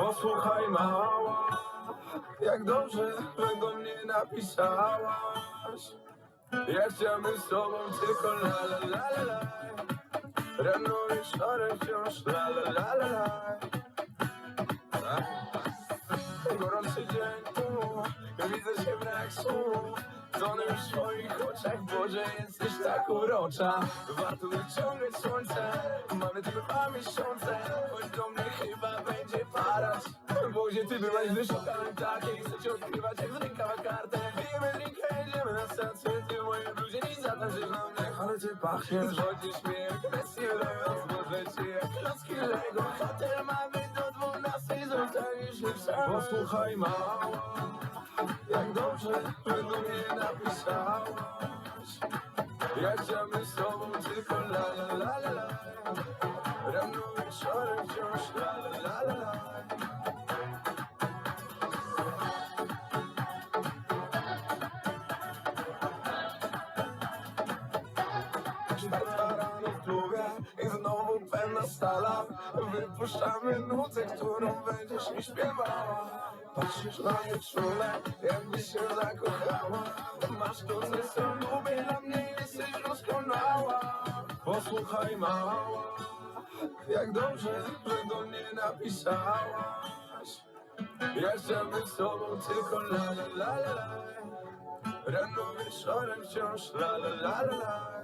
Posłuchaj mała, jak dobrze, że do mnie napisałaś. Ja chciałbym z tobą tylko la la la la la. Rano wieczorem wciąż la la la la la. Gorący dzień, widzę się brak słów. Tonę w swoich oczach, Boże, jesteś tak urocza. Warto wyciągać słońce, mamy tylko 2 miesiące. Chodź do mnie, chyba będzie parać. Bo gdzie ty byłaś, gdy szukałem takiej? Chcę cię odkrywać jak z rękawa kartę. Pijemy drinka, jedziemy na stację. Ty w mojej bluzie nie zatańczysz na mnie. Ale ty pachniesz, chodzisz mi jak Messi, lejąc może cię jak klocki Lego. Hotel mamy do 12, zostaniesz lepsza. Posłuchaj mała, jak dobrze, że do mnie napisałaś. Ja chciałbym z tobą tylko la la la la la. Rano wieczorem wciąż la la la la la. Czwarta rano w klubie i znowu pewna stala. Wypuszczamy nucę, którą będziesz mi śpiewała. Patrzysz na mnie czule, jakbyś się zakochała. Masz to, co lubię, dla mnie jesteś doskonała. Posłuchaj mała, jak dobrze, że do mnie napisałaś. Ja chciałbym z tobą tylko la la la la la. Rano wieczorem wciąż la la la la la.